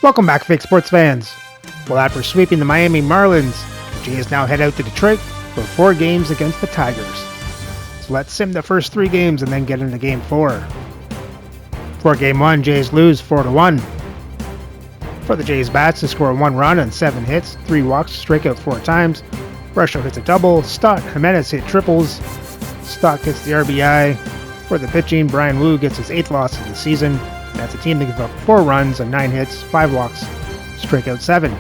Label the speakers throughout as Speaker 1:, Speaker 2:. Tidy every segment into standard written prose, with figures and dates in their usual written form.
Speaker 1: Welcome back, fake sports fans. Well, after sweeping the Miami Marlins, the Jays now head out to Detroit for 4 games against the Tigers. So let's sim the first 3 games and then get into Game 4. For Game 1, Jays lose 4-1. For the Jays bats, to score 1 run and 7 hits, 3 walks, strike out 4 times. Rusho hits a double, Stott, Jimenez hit triples, Stott gets the RBI. For the pitching, Brian Wu gets his 8th loss of the season. That's a team that gives up 4 runs and 9 hits, 5 walks, strike out 7.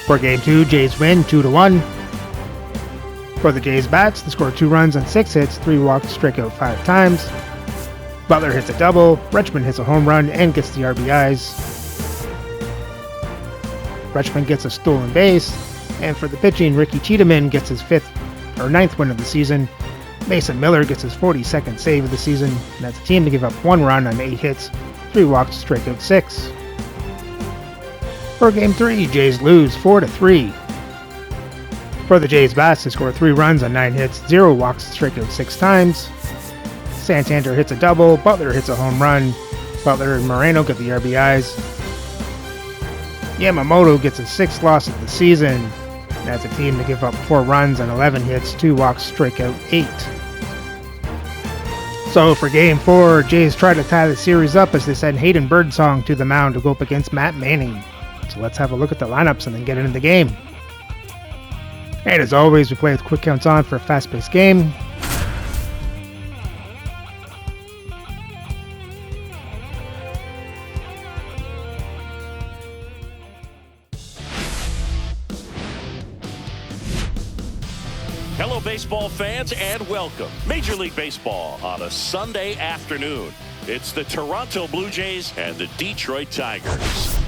Speaker 1: For Game 2, Jays win 2-1. For the Jays bats, they score 2 runs and 6 hits, 3 walks, strike out 5 times. Butler hits a double, Rutschman hits a home run and gets the RBIs. Rutschman gets a stolen base, and for the pitching, Ricky Tiedemann gets his 9th win of the season. Mason Miller gets his 42nd save of the season, and that's a team to give up 1 run on 8 hits, 3 walks, strike out 6. For Game 3, Jays lose 4-3. For the Jays bats, they score 3 runs on 9 hits, 0 walks, strike out 6 times. Santander hits a double, Butler hits a home run, Butler and Moreno get the RBIs. Yamamoto gets his 6th loss of the season. That's a team to give up 4 runs and 11 hits, 2 walks, strike out 8. So for Game 4, Jays try to tie the series up as they send Hayden Birdsong to the mound to go up against Matt Manning. So let's have a look at the lineups and then get into the game. And as always, we play with quick counts on for a fast-paced game.
Speaker 2: Hello, baseball fans, and welcome. Major League Baseball on a Sunday afternoon. It's the Toronto Blue Jays and the Detroit Tigers.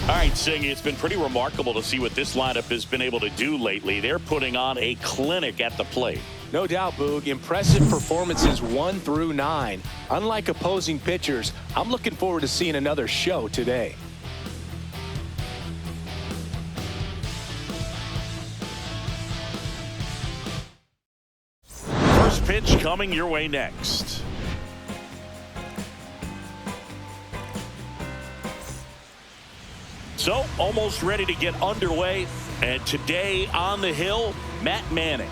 Speaker 2: All right, Singy, it's been pretty remarkable to see what this lineup has been able to do lately. They're putting on a clinic at the plate.
Speaker 3: No doubt, Boog. Impressive performances 1 through 9. Unlike opposing pitchers, I'm looking forward to seeing another show today.
Speaker 2: First pitch coming your way next. So, almost ready to get underway. And today on the hill, Matt Manning.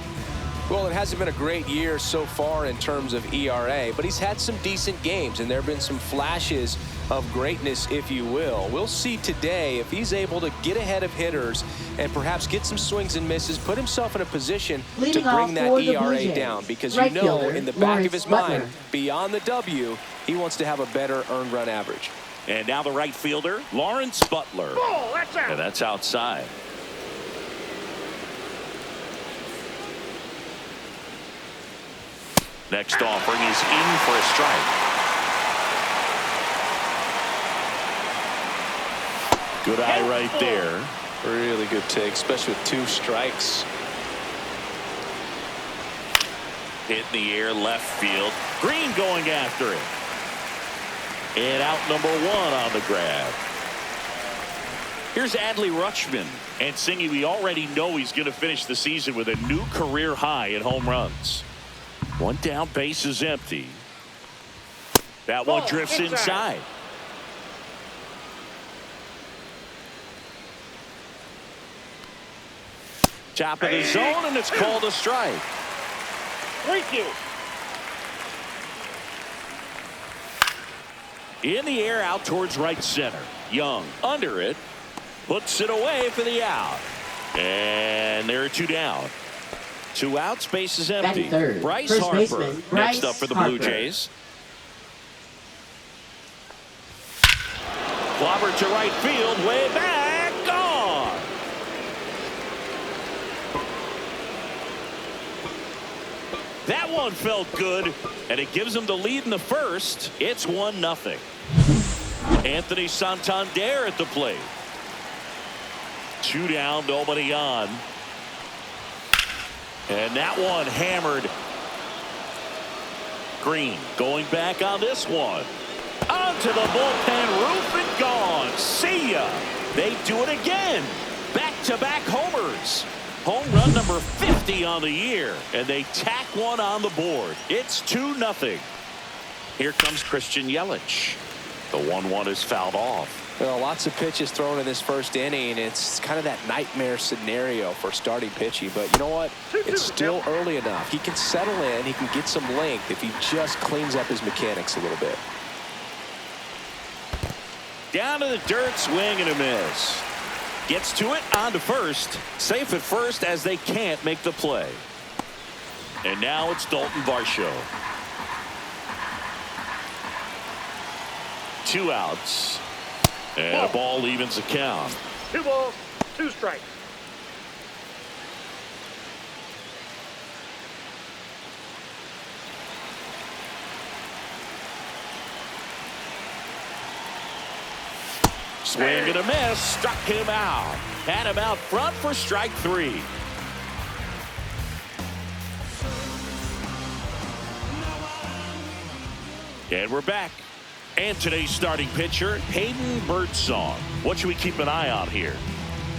Speaker 3: Well, it hasn't been a great year so far in terms of ERA, but he's had some decent games, and there have been some flashes of greatness, if you will. We'll see today if he's able to get ahead of hitters and perhaps get some swings and misses, put himself in a position to bring that ERA down, because you know in the back of his mind, beyond the W, he wants to have a better earned run average.
Speaker 2: And now the right fielder, Lawrence Butler.
Speaker 4: Oh, that's out.
Speaker 2: And that's outside. Next offering is in for a strike. Good eye right there.
Speaker 3: Really good take, especially with 2 strikes.
Speaker 2: Hit in the air, left field. Green going after it. And out number 1 on the grab. Here's Adley Rutschman. And Singy, we already know he's going to finish the season with a new career high in home runs. 1 down, base is empty. That one drifts inside. Top of the zone, and it's called a strike.
Speaker 4: Thank you.
Speaker 2: In the air, out towards right center. Young under it, puts it away for the out. And there are 2 down. 2 outs, base is empty. Bryce
Speaker 5: First
Speaker 2: Harper
Speaker 5: baseman,
Speaker 2: next up for the Blue
Speaker 5: Harper.
Speaker 2: Jays. Clobber to right field, way back, gone. That one felt good, and it gives them the lead in the first. It's 1-0. Anthony Santander at the plate. 2 down, nobody on. And that one hammered. Green going back on this one. Onto the bullpen roof and gone. See ya. They do it again. Back-to-back homers. Home run number 50 on the year. And they tack one on the board. It's 2-0. Here comes Christian Yelich. The 1-1 is fouled off.
Speaker 3: Well, lots of pitches thrown in this first inning. It's kind of that nightmare scenario for starting pitching. But you know what? It's still early enough. He can settle in. He can get some length if he just cleans up his mechanics a little bit.
Speaker 2: Down to the dirt, swing and a miss. Gets to it, on to first. Safe at first as they can't make the play. And now it's Dalton Varsho. 2 outs. And a ball evens the count.
Speaker 4: 2 balls, 2 strikes.
Speaker 2: Swing and a miss. Struck him out. Had him out front for strike 3. And we're back. And today's starting pitcher, Hayden Birdsong. What should we keep an eye on here?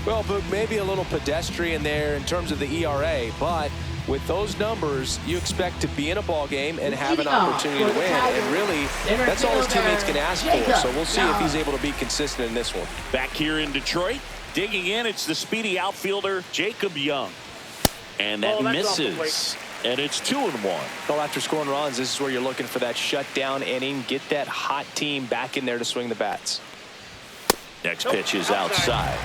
Speaker 3: Well, Boog, maybe a little pedestrian there in terms of the ERA, but with those numbers, you expect to be in a ball game and have an opportunity to win. And really, that's all his teammates can ask for. So we'll see if he's able to be consistent in this one.
Speaker 2: Back here in Detroit, digging in, it's the speedy outfielder, Jacob Young. And that misses. And it's 2-1.
Speaker 3: Well, after scoring runs, this is where you're looking for that shutdown inning. Get that hot team back in there to swing the bats.
Speaker 2: Next pitch is outside.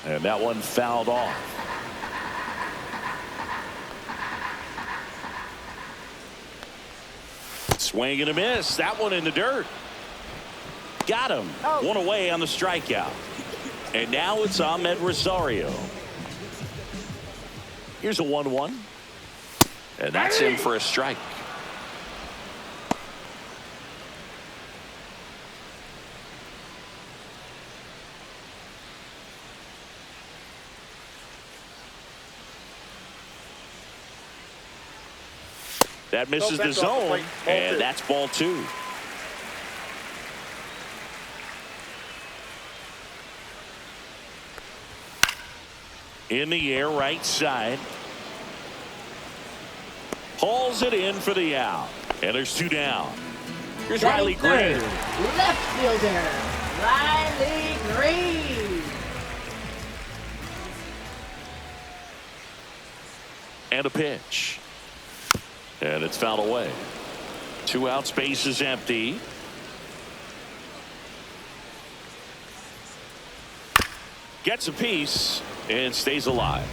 Speaker 2: And that one fouled off. Swing and a miss. That one in the dirt. Got him. 1 away on the strikeout. And now it's Ahmed Rosario. Here's a 1-1. And that's in for a strike. That misses the zone, and that's ball 2. In the air, right side. Hauls it in for the out. And there's 2 down. Here's Riley Green.
Speaker 5: Left fielder, Riley Green.
Speaker 2: And a pitch. And it's fouled away. 2 out, space is empty. Gets a piece and stays alive.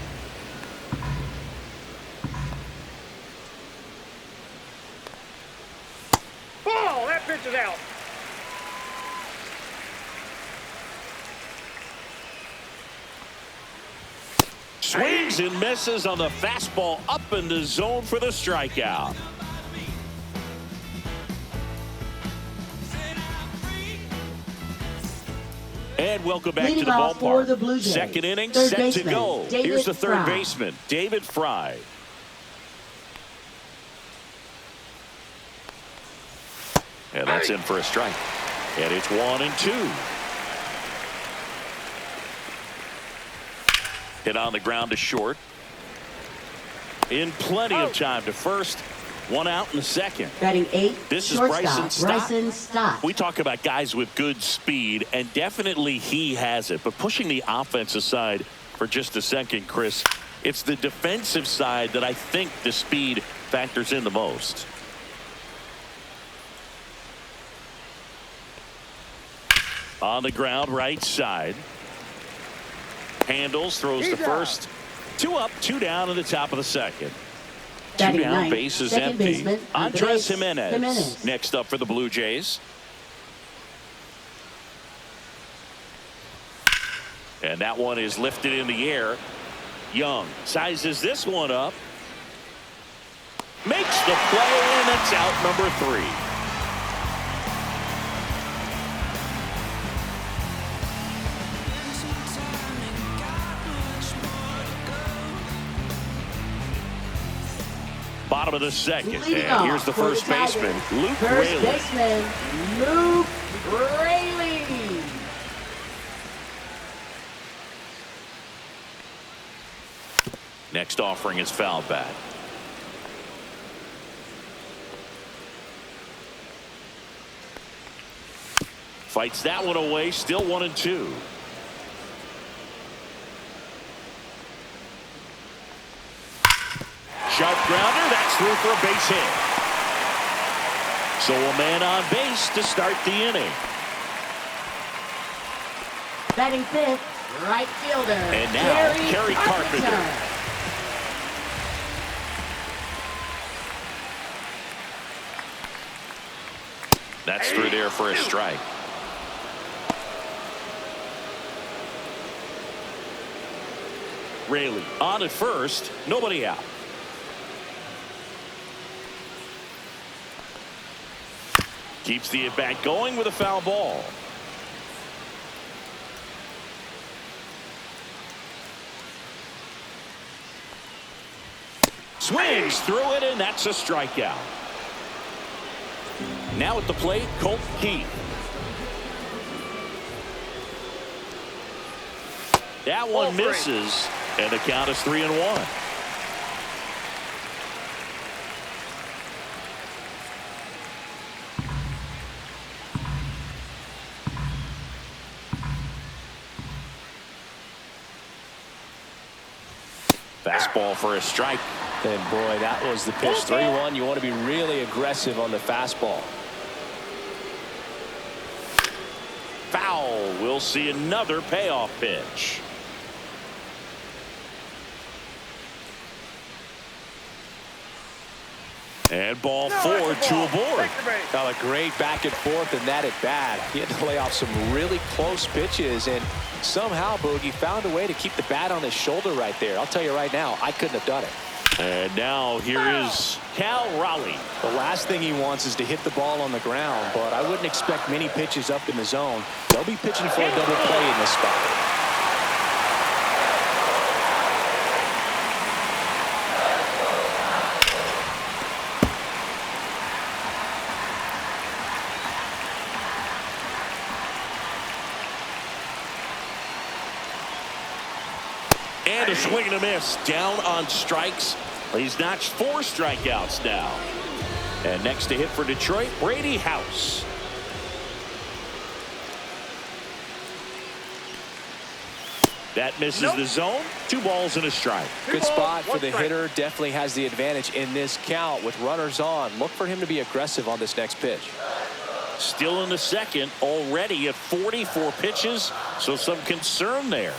Speaker 4: Oh, that pitch is out.
Speaker 2: Swings and misses on the fastball up in the zone for the strikeout. And welcome back to the ballpark. Second inning set to go. Here's the third baseman, David Fry. And that's in for a strike. And it's 1-2. Hit on the ground to short. In plenty of time to first. 1 out in the second.
Speaker 5: Batting 8.
Speaker 2: This is Bryson Stott. We talk about guys with good speed, and definitely he has it. But pushing the offense aside for just a second, Chris, it's the defensive side that I think the speed factors in the most. On the ground, right side. Handles, throws to first. 2 up, 2 down in the top of the second. 2 down, base is empty. Andres Jimenez next up for the Blue Jays. And that one is lifted in the air. Young sizes this one up. Makes the play, and that's out number 3. Bottom of the second, and here's the first baseman, Luke Raley.
Speaker 5: Luke Raley.
Speaker 2: next offering his foul bat. Fights that one away, still 1-2. Sharp grounder, that's through for a base hit. So a man on base to start the inning.
Speaker 5: Batting fifth, right fielder.
Speaker 2: And now Kerry Carpenter. That's through there for a strike. Raley on at first, nobody out. Keeps the at-bat going with a foul ball. Swings through it, and that's a strikeout. Now at the plate, Colt Keith. That one misses, and the count is 3-1. Fastball for a strike.
Speaker 3: And boy, that was the pitch. 3-1. You want to be really aggressive on the fastball.
Speaker 2: Foul. We'll see another payoff pitch. And ball 4, 2 aboard.
Speaker 3: Now a great back and forth in that at bat. He had to lay off some really close pitches, and somehow Boogie found a way to keep the bat on his shoulder right there. I'll tell you right now, I couldn't have done it.
Speaker 2: And now here is Cal Raleigh.
Speaker 3: The last thing he wants is to hit the ball on the ground, but I wouldn't expect many pitches up in the zone. They'll be pitching for a double play in this spot.
Speaker 2: And a swing and a miss. Down on strikes. He's notched 4 strikeouts now. And next to hit for Detroit, Brady House. That misses the zone. 2 balls and a strike.
Speaker 3: Good spot for the hitter. Definitely has the advantage in this count with runners on. Look for him to be aggressive on this next pitch.
Speaker 2: Still in the second, already at 44 pitches, so some concern there.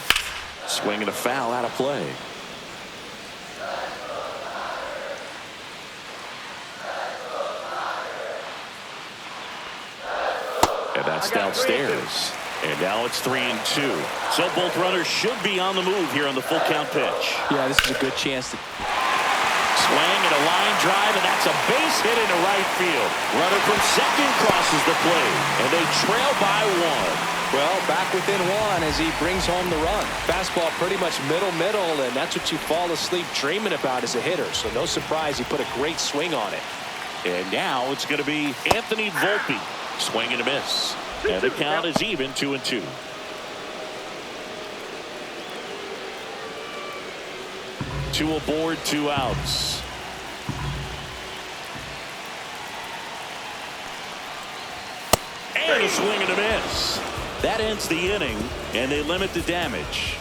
Speaker 2: Swing and a foul out of play. And that's downstairs. And now it's 3-2. So both runners should be on the move here on the full count pitch.
Speaker 3: Yeah, this is a good chance to
Speaker 2: swing and a line drive, and that's a base hit into right field. Runner from second crosses the plate, and they trail by 1.
Speaker 3: Well, back within 1 as he brings home the run. Fastball pretty much middle, and that's what you fall asleep dreaming about as a hitter. So no surprise he put a great swing on it.
Speaker 2: And now it's going to be Anthony Volpe. Swing and a miss. And the count is even, 2-2. Two aboard, 2 outs. And a swing and a miss. That ends the inning, and they limit the damage.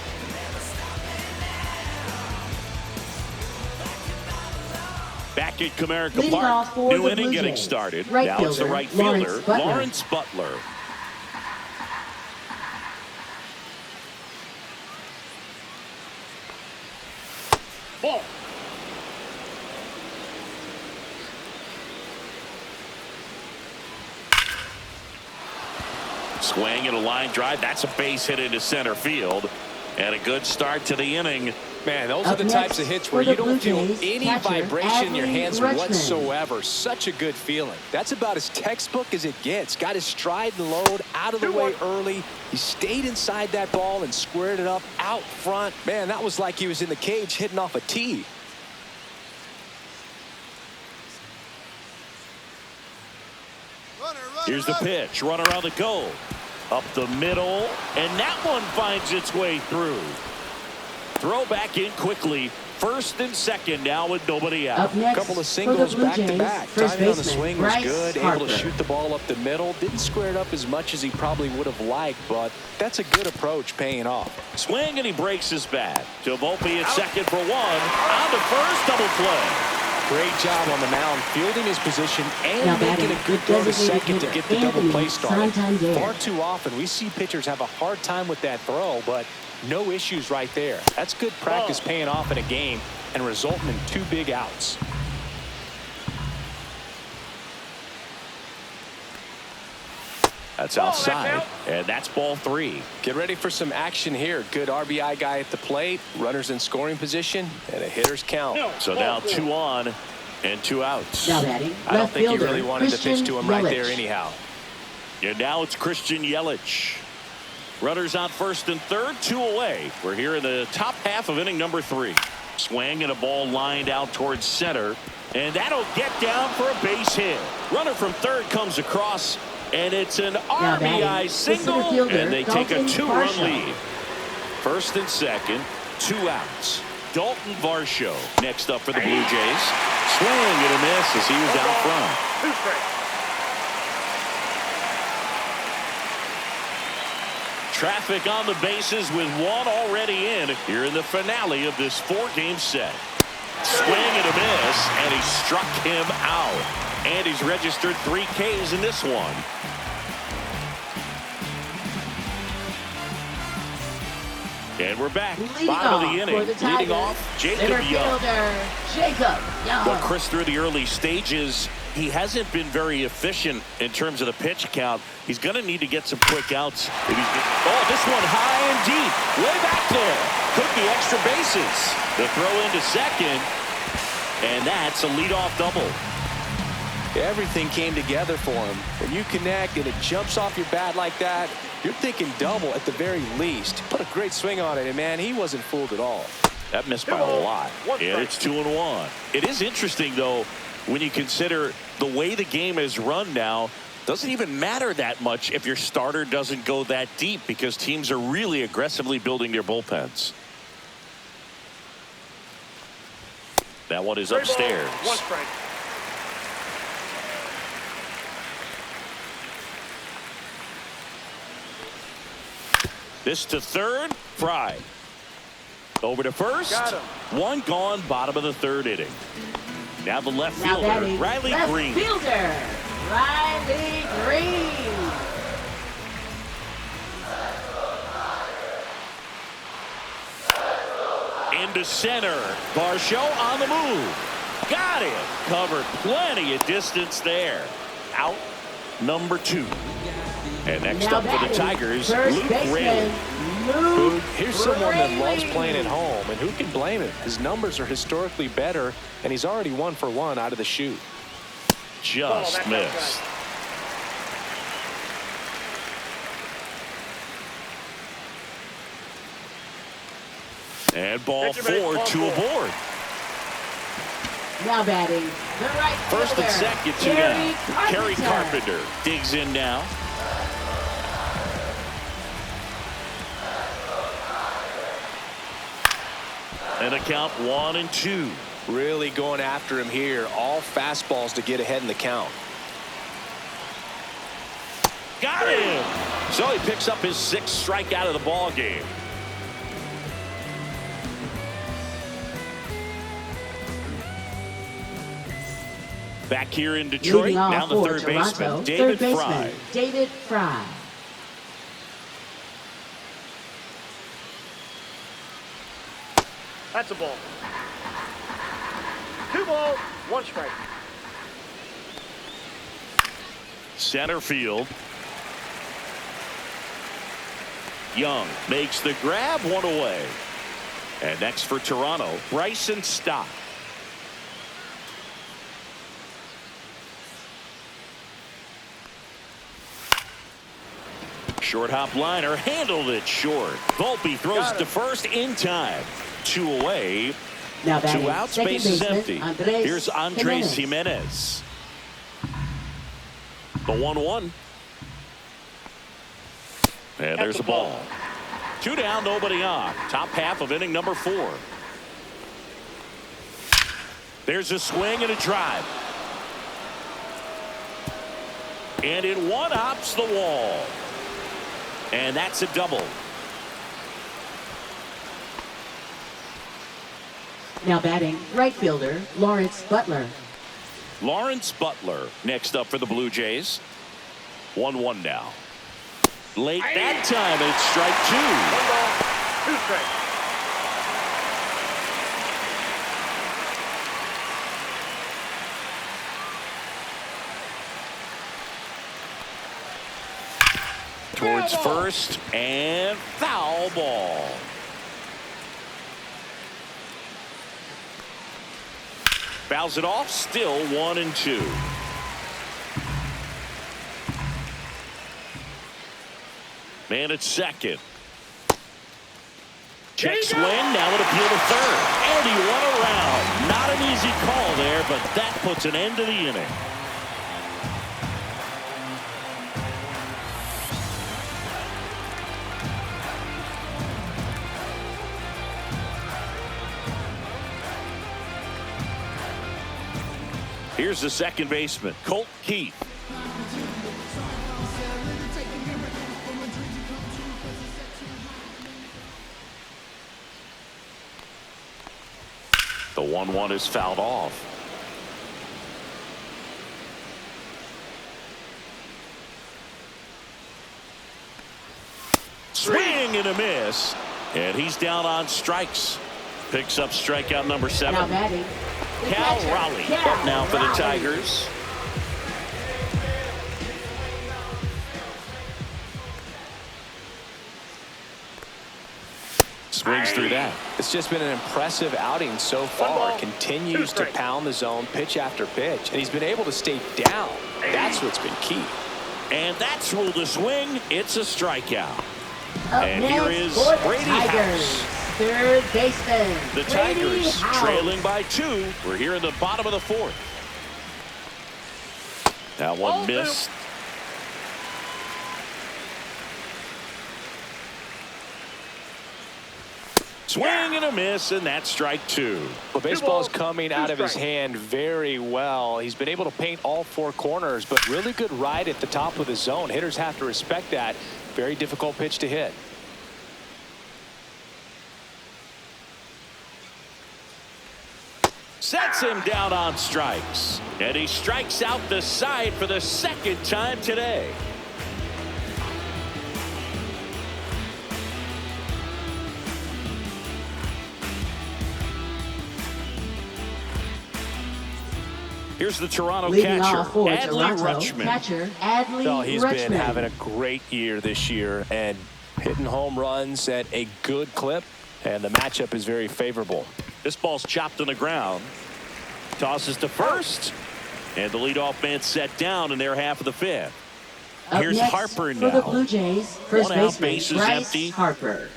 Speaker 2: Back at Comerica Park, new inning getting started. Now it's the right fielder, Lawrence Butler.
Speaker 4: Ball.
Speaker 2: Swing and a line drive. That's a base hit into center field. And a good start to the inning.
Speaker 3: Man, those are the types of hits where you don't feel any vibration in your hands whatsoever. Such a good feeling. That's about as textbook as it gets. Got his stride and load out of the way early. He stayed inside that ball and squared it up out front. Man, that was like he was in the cage hitting off a tee.
Speaker 2: Here's the pitch. Runner on the go. Up the middle. And that one finds its way through. Throw back in quickly First and second now with nobody out.
Speaker 5: Up next,
Speaker 3: A couple of
Speaker 5: for the
Speaker 3: singles
Speaker 5: Blue Jays,
Speaker 3: back-to-back.
Speaker 5: first
Speaker 3: Timing on the
Speaker 5: baseman,
Speaker 3: swing was
Speaker 5: Bryce
Speaker 3: good.
Speaker 5: Harper.
Speaker 3: Able to shoot the ball up the middle. Didn't square it up as much as he probably would have liked, but that's a good approach paying off.
Speaker 2: Swing, and he breaks his bat. To Volpe at second for one. On to first, double play.
Speaker 3: Great job on the mound, fielding his position and
Speaker 5: Now
Speaker 3: making
Speaker 5: batting,
Speaker 3: a good
Speaker 5: the
Speaker 3: throw to
Speaker 5: designated
Speaker 3: second to
Speaker 5: hitter,
Speaker 3: get the double
Speaker 5: Anthony
Speaker 3: play started.
Speaker 5: Santander.
Speaker 3: Far too often we see pitchers have a hard time with that throw, but no issues right there. That's good practice paying off in a game and resulting in 2 big outs.
Speaker 2: That's outside, and that's ball 3.
Speaker 3: Get ready for some action here. Good RBI guy at the plate, runners in scoring position, and a hitter's count.
Speaker 2: So now 2 on and 2 outs.
Speaker 5: Now batting,
Speaker 3: I don't
Speaker 5: left
Speaker 3: think he
Speaker 5: fielder,
Speaker 3: really wanted to pitch
Speaker 5: Christian
Speaker 3: to him right there
Speaker 5: Yelich.
Speaker 3: anyhow.
Speaker 2: And now it's Christian Yelich. Runners on first and third, 2 away. We're here in the top half of inning number 3. Swing and a ball lined out towards center, and that'll get down for a base hit. Runner from third comes across, and it's an RBI single, and they take a 2-run lead. First and second, 2 outs. Dalton Varsho next up for the Blue Jays. Swing and a miss as he was out front. Traffic on the bases with 1 already in here in the finale of this 4-game set. Swing and a miss, and he struck him out. And he's registered 3 Ks in this one. And we're back. Bottom of the inning. Leading off, Jacob Young. Well, Chris, through the early stages, he hasn't been very efficient in terms of the pitch count. He's going to need to get some quick outs. If he's oh, this one high and deep. Way back there. Could be extra bases. The throw into second. And that's a leadoff double.
Speaker 3: Everything came together for him. When you connect and it jumps off your bat like that, you're thinking double at the very least. Put a great swing on it, and man, he wasn't fooled at all.
Speaker 2: That missed by a lot. And it's 2-1. It is interesting, though, when you consider the way the game is run now. Doesn't even matter that much if your starter doesn't go that deep, because teams are really aggressively building their bullpens. That one is upstairs.
Speaker 4: 1 strike.
Speaker 2: This to third, Fry. Over to first.
Speaker 4: Got him.
Speaker 2: 1 gone, bottom of the 3rd inning. Now the left
Speaker 5: Now
Speaker 2: fielder,
Speaker 5: batting,
Speaker 2: Riley
Speaker 5: left
Speaker 2: Green.
Speaker 5: fielder, Riley Green.
Speaker 2: Into center. Varsho on the move. Got it. Covered plenty of distance there. Out number 2. And next
Speaker 5: Now
Speaker 2: up for the
Speaker 5: batting,
Speaker 2: Tigers,
Speaker 5: first
Speaker 2: Luke
Speaker 5: baseman,
Speaker 2: Raley.
Speaker 5: Luke
Speaker 3: Here's someone that loves
Speaker 5: Raley.
Speaker 3: playing at home, and who can blame him? His numbers are historically better, and he's already 1 for 1 out of the chute.
Speaker 2: Just
Speaker 4: that's
Speaker 2: missed. And ball
Speaker 4: Pitcher base,
Speaker 2: 4,
Speaker 4: ball
Speaker 2: 2
Speaker 4: 4.
Speaker 2: aboard.
Speaker 5: Now batting, the right
Speaker 2: First and
Speaker 5: fielder,
Speaker 2: second, 2 down. Kerry
Speaker 5: Carpenter.
Speaker 2: Carpenter digs in now. And a count 1-2.
Speaker 3: Really going after him here. All fastballs to get ahead in the count.
Speaker 2: Got him. So he picks up his 6th strikeout of the ball game. Back here in Detroit,
Speaker 5: Leading off
Speaker 2: now the
Speaker 5: for
Speaker 2: 3rd
Speaker 5: Toronto,
Speaker 2: baseman,
Speaker 5: third
Speaker 2: David
Speaker 5: baseman,
Speaker 2: Fry.
Speaker 5: David Fry.
Speaker 4: That's a ball. 2 balls, 1 strike.
Speaker 2: Center field. Young makes the grab, 1 away. And next for Toronto, Bryson Stott. Short hop liner, handled it short. Volpe throws to first in time. 2 away.
Speaker 5: Now batting,
Speaker 2: 2 outs,
Speaker 5: second
Speaker 2: base is
Speaker 5: baseman,
Speaker 2: empty.
Speaker 5: Andres
Speaker 2: Here's Andres
Speaker 5: Jimenez.
Speaker 2: Jimenez. The 1-1. And there's a ball. 2 down, nobody on. Top half of inning number 4. There's a swing and a drive. And it one-hops the wall. And that's a double.
Speaker 5: Now batting, right fielder, Lawrence Butler.
Speaker 2: Lawrence Butler next up for the Blue Jays. 1-1 now. Late that time, and it's strike 2.
Speaker 4: 1 ball, 2 strikes.
Speaker 2: Towards first, and foul ball. Fouls it off, still 1-2. Man at second. Check swing, now an appeal to third. And he won around. Not an easy call there, but that puts an end to the inning. Here's the second baseman, Colt Keith. The 1-1 is fouled off. Swing and a miss. And he's down on strikes. Picks up strikeout number 7.
Speaker 5: Now batting, the
Speaker 2: Cal
Speaker 5: catcher,
Speaker 2: Raleigh
Speaker 5: Cal
Speaker 2: up now for the
Speaker 5: Raleigh.
Speaker 2: Tigers. Swings through that.
Speaker 3: It's just been an impressive outing so
Speaker 4: 1
Speaker 3: far.
Speaker 4: ball, 2
Speaker 3: Continues to
Speaker 4: strikes.
Speaker 3: pound the zone pitch after pitch. And he's been able to stay down. That's what's been key.
Speaker 2: And that's ruled a swing. It's a strikeout.
Speaker 5: Up
Speaker 2: And
Speaker 5: next
Speaker 2: here is
Speaker 5: for the
Speaker 2: Brady
Speaker 5: Tigers,
Speaker 2: House.
Speaker 5: third baseman,
Speaker 2: The
Speaker 5: Brady
Speaker 2: Tigers
Speaker 5: House.
Speaker 2: trailing by 2. We're here in the bottom of the 4th. That one missed. Swing and a miss, and that's strike 2.
Speaker 3: Well, baseball's
Speaker 4: balls,
Speaker 3: coming
Speaker 4: 2
Speaker 3: out of his
Speaker 4: strikes.
Speaker 3: hand very well. He's been able to paint all 4 corners, but really good ride at the top of the zone. Hitters have to respect that. Very difficult pitch to hit.
Speaker 2: Sets him down on strikes. And he strikes out the side for the second time today. Here's the Toronto
Speaker 5: Leading
Speaker 2: catcher,
Speaker 5: off for
Speaker 2: Adley
Speaker 5: Toronto,
Speaker 2: Rutschman.
Speaker 5: catcher Adley
Speaker 3: Well, he's
Speaker 5: Rutschman.
Speaker 3: been having a great year this year and hitting home runs at a good clip. And the matchup is very favorable.
Speaker 2: This ball's chopped on the ground. Tosses to first. And the leadoff man set down in their half of the 5th.
Speaker 5: Up
Speaker 2: Here's
Speaker 5: next
Speaker 2: Harper
Speaker 5: for the
Speaker 2: now.
Speaker 5: Blue Jays, first
Speaker 2: 1 out,
Speaker 5: baseman
Speaker 2: base is
Speaker 5: Bryce
Speaker 2: empty.
Speaker 5: Harper.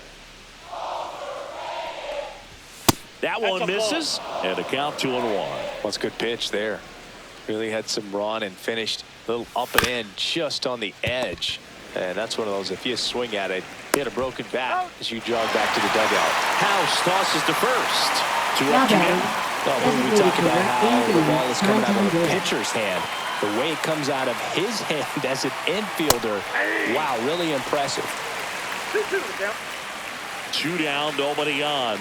Speaker 2: That one misses. And a count 2-1.
Speaker 3: What's a good pitch there. Really had some run and finished a little up and in just on the edge. And that's one of those, if you swing at it, hit a broken bat as you jog back to the dugout.
Speaker 2: House tosses to first. 2
Speaker 5: Now
Speaker 2: up to
Speaker 5: batting,
Speaker 2: him.
Speaker 3: Well, when we talk about how
Speaker 5: Anthony
Speaker 3: the ball is coming out of the
Speaker 5: Santander.
Speaker 3: pitcher's hand, the way it comes out of his hand as an infielder, wow, really impressive.
Speaker 4: 2-2 the count.
Speaker 2: 2 down, nobody on.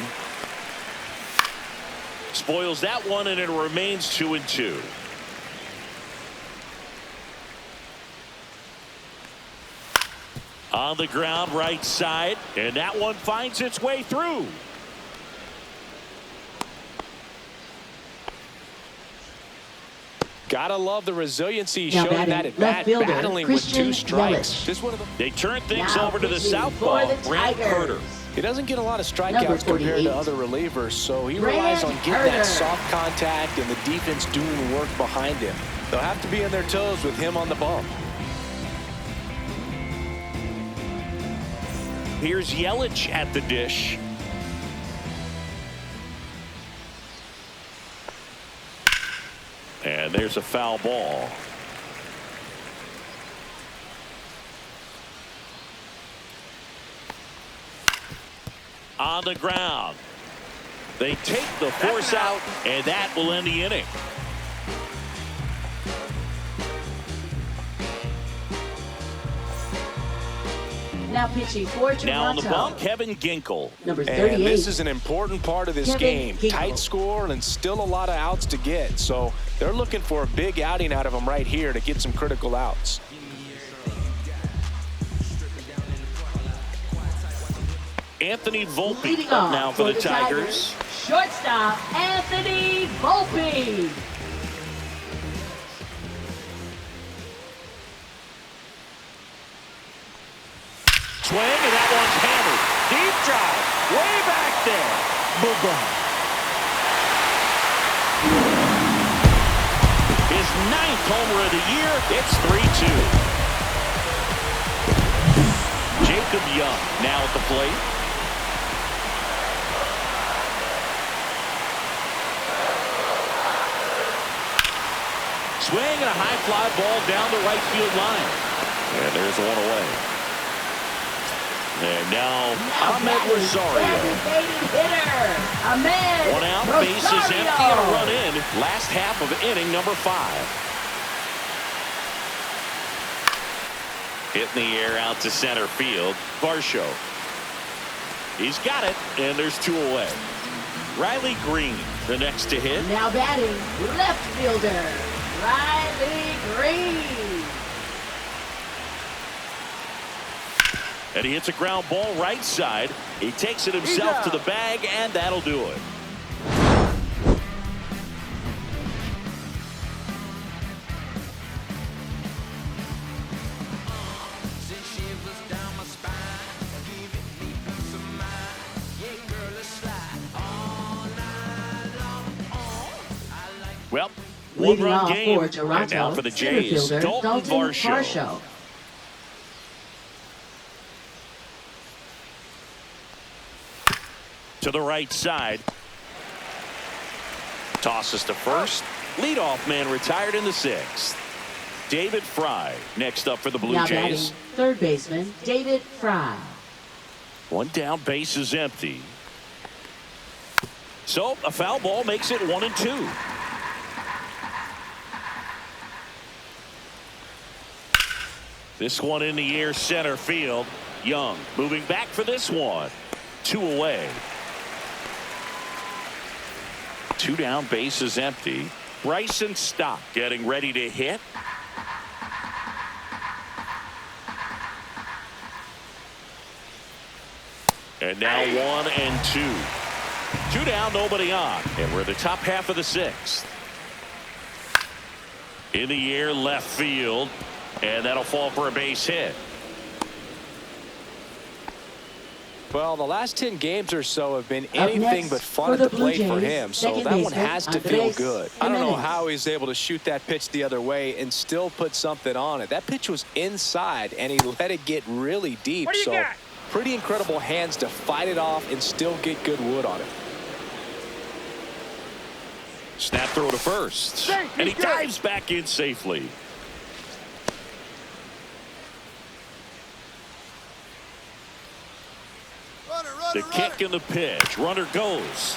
Speaker 2: Spoils that one, and it remains 2-2. On the ground, right side, and that one finds its way through.
Speaker 3: Gotta love the resiliency
Speaker 5: Now
Speaker 3: showing
Speaker 5: batting,
Speaker 3: that at
Speaker 5: left
Speaker 3: bat,
Speaker 5: fielder,
Speaker 3: battling with
Speaker 5: Christian
Speaker 3: 2 strikes.
Speaker 5: Yelich.
Speaker 3: Just one of the
Speaker 2: They turn things
Speaker 5: Now
Speaker 2: over to the
Speaker 5: pitching
Speaker 2: southpaw,
Speaker 5: for the
Speaker 2: Brant
Speaker 5: Tigers.
Speaker 2: Carter.
Speaker 3: He doesn't get a lot of
Speaker 5: Number
Speaker 3: strikeouts compared
Speaker 5: 48.
Speaker 3: to other relievers, so he
Speaker 5: Brant
Speaker 3: relies on getting
Speaker 5: Carter.
Speaker 3: that soft contact and the defense doing work behind him. They'll have to be on their toes with him on the bump.
Speaker 2: Here's Yelich at the dish. And there's a foul ball. On the ground. They take the force out, and that will end the inning.
Speaker 5: Now pitching for Toronto.
Speaker 2: Now on the bump, Kevin Ginkel.
Speaker 5: Number 38.
Speaker 3: And this is an important part of this
Speaker 5: Kevin
Speaker 3: game.
Speaker 5: Ginkel.
Speaker 3: Tight score and still a lot of outs to get. So they're looking for a big outing out of him right here to get some critical outs.
Speaker 2: Anthony Volpe
Speaker 5: Leading
Speaker 2: up
Speaker 5: off
Speaker 2: now for the Tigers.
Speaker 5: Shortstop Anthony Volpe.
Speaker 2: Swing, and that one's hammered. Deep drive, way back there. Boom. His 9th homer of the year. It's 3-2. Jacob Young now at the plate. Swing and a high fly ball down the right field line. And there's one away. And now Ahmed Rosario.
Speaker 5: Designated hitter. Ahmed
Speaker 2: One out,
Speaker 5: Rosario.
Speaker 2: bases empty, and a run in. Last half of inning number 5. Hit in the air out to center field. Varsho. He's got it, and there's 2 away. Riley Green, the next to hit.
Speaker 5: Now batting, left fielder, Riley Green.
Speaker 2: And he hits a ground ball right side. He takes it himself to the bag, and that'll do it. Well,
Speaker 5: Leading
Speaker 2: one-run
Speaker 5: off
Speaker 2: game.
Speaker 5: for Toronto,
Speaker 2: And now for the
Speaker 5: center
Speaker 2: Jays,
Speaker 5: fielder,
Speaker 2: Dalton Varsho.
Speaker 5: Varsho.
Speaker 2: To the right side. Tosses to first. Leadoff man retired in the 6th. David Fry next up for the Blue
Speaker 5: Now
Speaker 2: Jays.
Speaker 5: batting, third baseman, David Fry.
Speaker 2: One down, base is empty. So a foul ball makes it 1-2. This one in the air, center field. Young moving back for this one. 2 away. 2 down, base is empty. Bryson Stott getting ready to hit. And now 1-2. 2 down, nobody on. And we're at the top half of the 6th. In the air, left field. And that'll fall for a base hit.
Speaker 3: Well, the last 10 games or so have been
Speaker 5: Up
Speaker 3: anything
Speaker 5: next
Speaker 3: but
Speaker 5: for
Speaker 3: fun at
Speaker 5: the
Speaker 3: the
Speaker 5: Blue
Speaker 3: plate for
Speaker 5: Jays,
Speaker 3: him. So
Speaker 5: second
Speaker 3: that one
Speaker 5: baseman,
Speaker 3: has to feel
Speaker 5: Andres
Speaker 3: good. I don't know
Speaker 5: Jimenez.
Speaker 3: how he's able to shoot that pitch the other way and still put something on it. That pitch was inside, and he let it get really deep.
Speaker 4: What do you
Speaker 3: So
Speaker 4: got?
Speaker 3: pretty incredible hands to fight it off and still get good wood on it.
Speaker 2: Snap throw to first.
Speaker 4: Safe,
Speaker 2: And he
Speaker 4: he's good.
Speaker 2: dives back in safely. The kick and the pitch. Runner goes.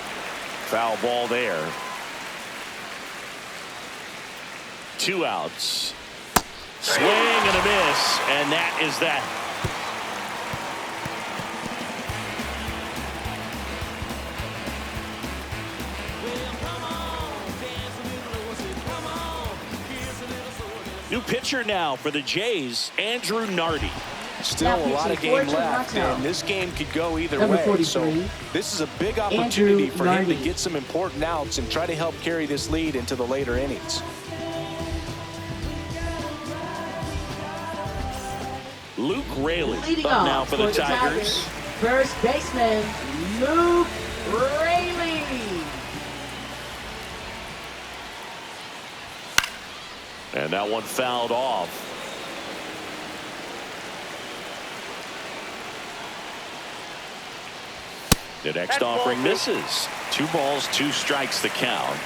Speaker 2: Foul ball there. 2 outs. Swing and a miss. And that is that. New pitcher now for the Jays, Andrew Nardi.
Speaker 3: Still
Speaker 5: Now
Speaker 3: a lot of
Speaker 5: pitching
Speaker 3: game
Speaker 5: for
Speaker 3: left,
Speaker 5: Toronto.
Speaker 3: and this game could go either
Speaker 5: Number
Speaker 3: way.
Speaker 5: 43,
Speaker 3: So this is a big opportunity
Speaker 5: Andrew
Speaker 3: for him to
Speaker 5: Nardi.
Speaker 3: get some important outs and try to help carry this lead into the later innings.
Speaker 2: Luke Raley
Speaker 5: Leading
Speaker 2: up
Speaker 5: off
Speaker 2: now for the Tigers.
Speaker 5: First baseman, Luke Raley.
Speaker 2: And that one fouled off. The next offering misses. 2 balls, 2 strikes the count.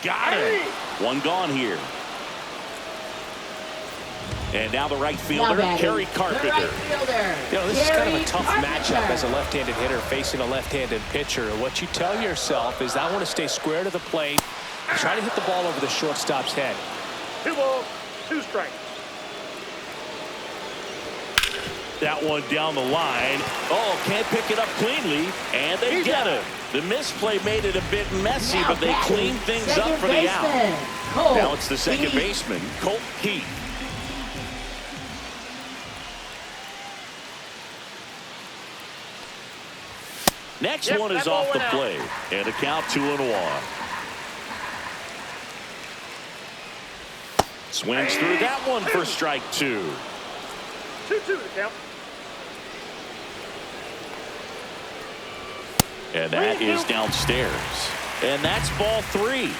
Speaker 2: Got it. 1 gone here. And now the right
Speaker 5: Now
Speaker 2: fielder,
Speaker 5: batting,
Speaker 2: Kerry
Speaker 5: the
Speaker 2: Carpenter.
Speaker 5: right fielder,
Speaker 3: You know, this is kind of a
Speaker 5: Kerry
Speaker 3: tough
Speaker 5: Carpenter.
Speaker 3: matchup as a left-handed hitter facing a left-handed pitcher. And what you tell yourself is I want to stay square to the plate, try to hit the ball over the shortstop's head.
Speaker 4: 2 balls, 2 strikes.
Speaker 2: That one down the line. Oh, can't pick it up cleanly, and they get it. The misplay made it a bit messy,
Speaker 5: Now
Speaker 2: but they
Speaker 5: batting,
Speaker 2: cleaned things up
Speaker 5: second
Speaker 2: for the out.
Speaker 5: baseman, Colt
Speaker 2: Now it's the second
Speaker 5: Keith.
Speaker 2: baseman, Colt Keith. Next
Speaker 4: Yep,
Speaker 2: one is
Speaker 4: that ball
Speaker 2: off the
Speaker 4: went out.
Speaker 2: plate, and a count 2-1. Swings through that one for strike 2.
Speaker 4: 2-2 the count.
Speaker 2: And that is downstairs. And that's ball 3.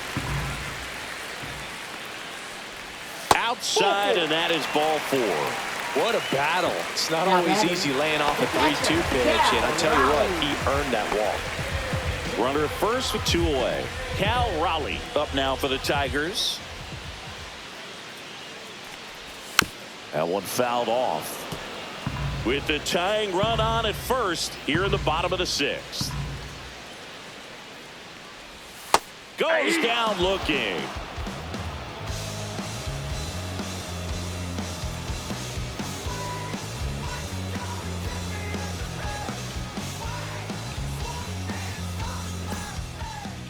Speaker 2: Outside, and that is ball 4.
Speaker 3: What a battle. It's not
Speaker 5: Now
Speaker 3: always
Speaker 5: batting,
Speaker 3: easy laying off a
Speaker 5: the catcher,
Speaker 3: 3-2 pitch, and I'll tell you what,
Speaker 5: Raleigh.
Speaker 3: he earned that walk.
Speaker 2: Runner at first with 2 away. Cal Raleigh up now for the Tigers. That one fouled off. With the tying run on at first here in the bottom of the 6th. Goes down looking.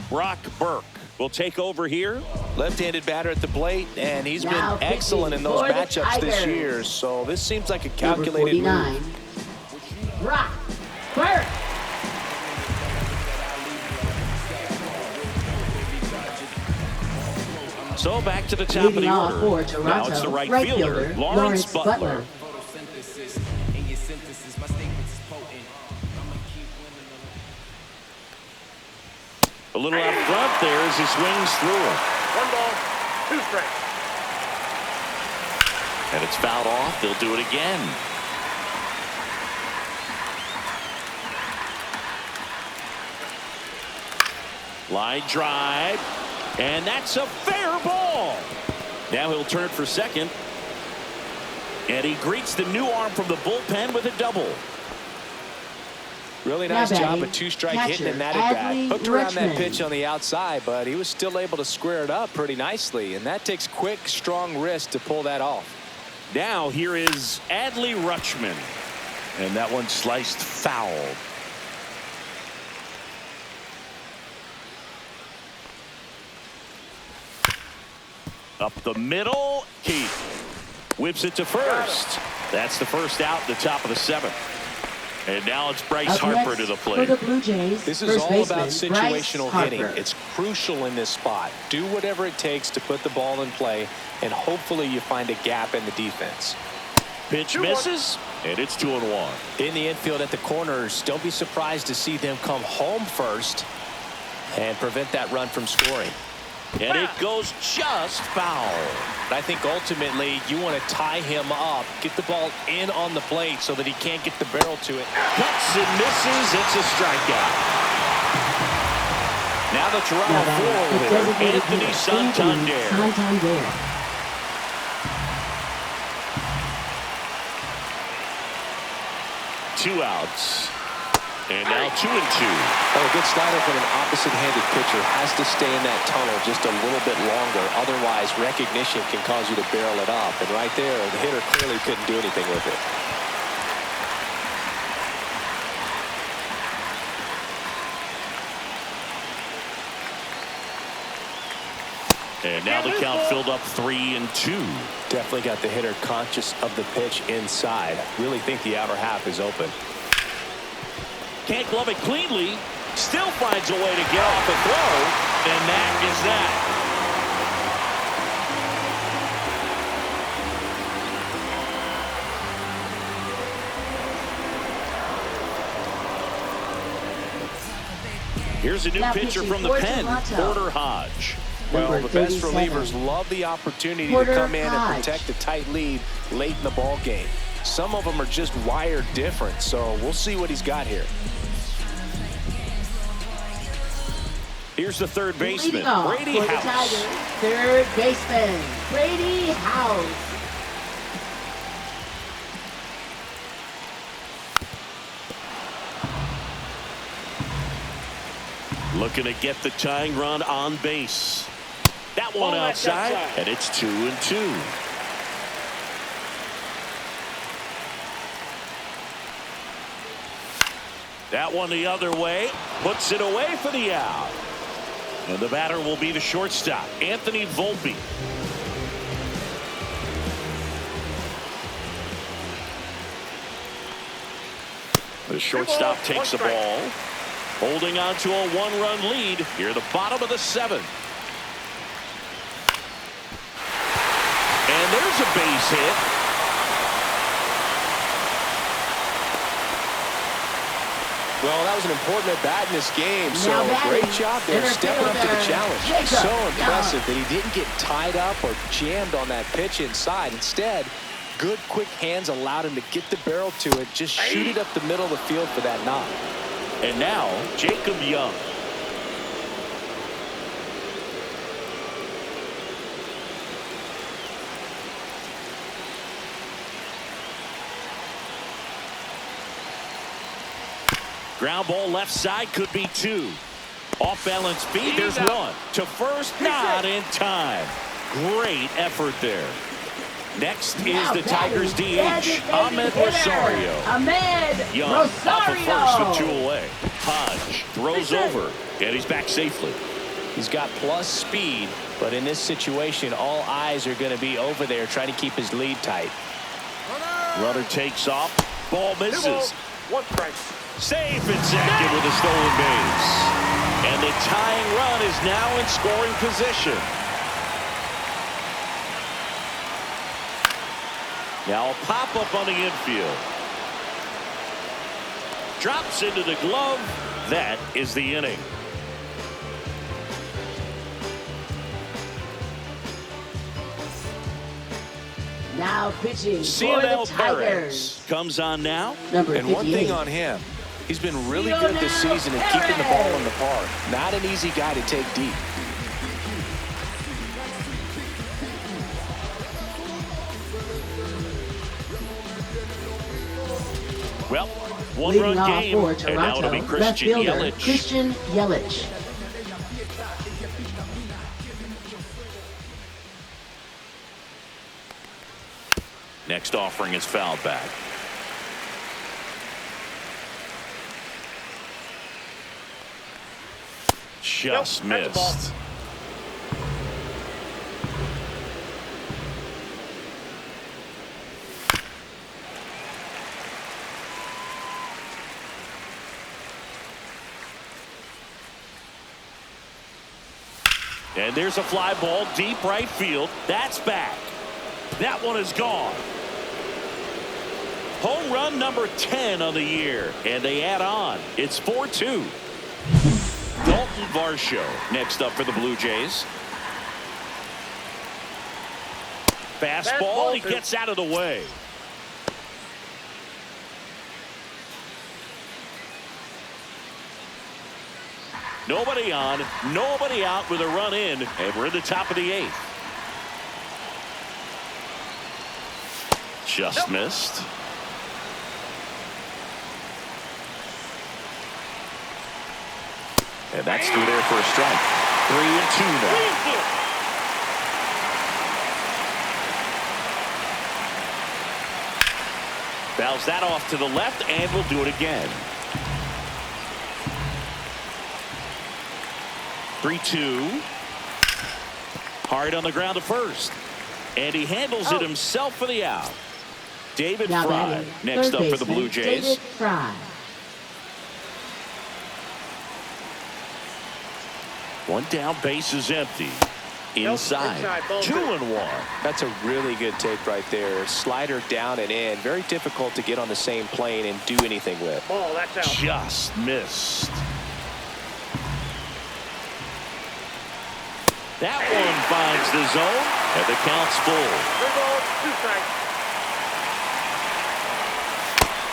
Speaker 2: Brock Burke will take over here.
Speaker 3: Left-handed batter at the plate, and he's
Speaker 5: Now
Speaker 3: been excellent in those
Speaker 5: pitching for the
Speaker 3: matchups this
Speaker 5: Tigers.
Speaker 3: year. So this seems like a
Speaker 5: Number
Speaker 3: calculated
Speaker 5: 49,
Speaker 3: move.
Speaker 5: Brock Burke.
Speaker 2: So back to the top of
Speaker 5: Leading
Speaker 2: the
Speaker 5: off
Speaker 2: order.
Speaker 5: for Toronto,
Speaker 2: Now it's the right fielder,
Speaker 5: fielder,
Speaker 2: Lawrence Butler. A little out front there as he swings through it.
Speaker 4: 1 ball, 2 strikes.
Speaker 2: And it's fouled off. They'll do it again. Line drive. And that's a fair ball. Now he'll turn for second. And he greets the new arm from the bullpen with a double.
Speaker 3: Really
Speaker 5: Now
Speaker 3: nice job
Speaker 5: batting,
Speaker 3: of 2-strike
Speaker 5: catcher,
Speaker 3: hitting in that at bat.
Speaker 5: Adley
Speaker 3: Hooked around that
Speaker 5: Rutschman.
Speaker 3: pitch on the outside, but he was still able to square it up pretty nicely. And that takes quick, strong wrist to pull that off.
Speaker 2: Now here is Adley Rutschman. And that one sliced foul. Up the middle. Keith whips it to first. That's the first out at the top of the 7th. And now it's Bryce
Speaker 5: Up
Speaker 2: Harper
Speaker 5: next
Speaker 2: to the
Speaker 5: for
Speaker 2: plate.
Speaker 5: the Blue Jays,
Speaker 3: This is
Speaker 5: first
Speaker 3: all
Speaker 5: baseman,
Speaker 3: about situational
Speaker 5: Bryce
Speaker 3: hitting.
Speaker 5: Harper.
Speaker 3: It's crucial in this spot. Do whatever it takes to put the ball in play, and hopefully you find a gap in the defense.
Speaker 2: Pitch
Speaker 4: 2-1.
Speaker 2: misses, and it's 2-1.
Speaker 3: In the infield at the corners, don't be surprised to see them come home first and prevent that run from scoring.
Speaker 2: And it goes just foul.
Speaker 3: But I think ultimately you want to tie him up, get the ball in on the plate so that he can't get the barrel to it.
Speaker 2: Cuts and misses. It's a strikeout. Now the Toronto
Speaker 5: Now batting, the
Speaker 2: forward,
Speaker 5: designated
Speaker 2: Anthony
Speaker 5: hitter,
Speaker 2: Santander.
Speaker 5: Santander.
Speaker 2: Two outs. And now 2-2.
Speaker 3: Oh, a good slider from an opposite-handed pitcher has to stay in that tunnel just a little bit longer. Otherwise, recognition can cause you to barrel it up. And right there, the hitter clearly couldn't do anything with it.
Speaker 2: And now the count filled up 3-2.
Speaker 3: Definitely got the hitter conscious of the pitch inside. Really think the outer half is open.
Speaker 2: Can't glove it cleanly. Still finds a way to get off the throw. And that is that. Here's a new
Speaker 5: Now
Speaker 2: pitcher
Speaker 5: pitching
Speaker 2: from the
Speaker 5: for
Speaker 2: pen,
Speaker 5: Toronto.
Speaker 2: Porter Hodge.
Speaker 3: Well,
Speaker 5: Number
Speaker 3: the best
Speaker 5: 37,
Speaker 3: relievers love the opportunity
Speaker 5: Porter
Speaker 3: to come in and
Speaker 5: Hodge.
Speaker 3: protect a tight lead late in the ball game. Some of them are just wired different, so we'll see what he's got here.
Speaker 2: Here's the third baseman,
Speaker 5: Leading off
Speaker 2: Brady
Speaker 5: for the
Speaker 2: House.
Speaker 5: Tigers, third baseman, Brady House.
Speaker 2: Looking to get the tying run on base. That one
Speaker 4: that's
Speaker 2: outside,
Speaker 4: outside.
Speaker 2: and it's 2-2. That one the other way, puts it away for the out. And the batter will be the shortstop, Anthony Volpe. The shortstop takes the ball, holding on to a one-run lead here at the bottom of the 7th. And there's a base hit.
Speaker 3: Well, that was an important at bat in this game, so
Speaker 5: Now batting,
Speaker 3: great job there,
Speaker 5: center
Speaker 3: stepping up to the
Speaker 5: fielder,
Speaker 3: challenge.
Speaker 5: Jacob
Speaker 3: So
Speaker 5: Young.
Speaker 3: impressive that he didn't get tied up or jammed on that pitch inside. Instead, good quick hands allowed him to get the barrel to it, just shoot it up the middle of the field for that knock.
Speaker 2: And now Jacob Young. Ground ball left side, could be 2. Off balance feed, there's 1. To first, not in time. Great effort there. Next is
Speaker 5: Now
Speaker 2: the Tigers
Speaker 5: batting,
Speaker 2: DH, Ahmed
Speaker 5: hitter,
Speaker 2: Rosario.
Speaker 5: Ahmed
Speaker 2: Young off of
Speaker 5: Rosario.
Speaker 2: first with 2 away. Hodge throws over, and he's back safely.
Speaker 3: He's got plus speed, but in this situation, all eyes are going to be over there trying to keep his lead tight.
Speaker 2: Runner takes off, ball
Speaker 4: 2
Speaker 2: misses.
Speaker 4: balls, 1 strike.
Speaker 2: Safe at second with a stolen base. And the tying run is now in scoring position. Now a pop-up on the infield. Drops into the glove. That is the inning.
Speaker 5: Now pitching for the
Speaker 2: CNL
Speaker 5: Tigers.
Speaker 2: Perez comes on now.
Speaker 5: Number
Speaker 3: And
Speaker 5: 58.
Speaker 3: one thing on him, he's been really good this season at keeping the ball in the park. Not an easy guy to take deep.
Speaker 2: Well,
Speaker 5: Leading
Speaker 2: one-run
Speaker 5: off
Speaker 2: game,
Speaker 5: for
Speaker 2: and now it'll be
Speaker 5: Toronto, left
Speaker 2: Christian
Speaker 5: fielder
Speaker 2: Yelich.
Speaker 5: Christian Yelich.
Speaker 2: Next offering is fouled back. Just
Speaker 4: Nope, that's a ball.
Speaker 2: missed. And there's a fly ball deep right field. That's back. That one is gone. Home run number 10 on the year. And they add on. It's 4-2. Dalton Varsho next up for the Blue Jays. Fastball, he gets out of the way. Nobody on, nobody out with a run in, and we're in the top of the 8th. Just missed. And that's through there for a strike. 3-2 now. Fouls that off to the left, and we'll do it again. 3-2. Hard on the ground to first. And he handles it himself for the out. David
Speaker 5: Now
Speaker 2: Fry
Speaker 5: batting,
Speaker 2: next
Speaker 5: third
Speaker 2: up for the
Speaker 5: baseman,
Speaker 2: Blue Jays.
Speaker 5: David Fry.
Speaker 2: One down, base is empty. Inside,
Speaker 4: inside, ball
Speaker 2: 2-1.
Speaker 3: That's a really good take right there. Slider down and in. Very difficult to get on the same plane and do anything with.
Speaker 4: Ball, that's out.
Speaker 2: Just missed. That one finds the zone, and the count's full.
Speaker 4: 3 balls, 2 strikes.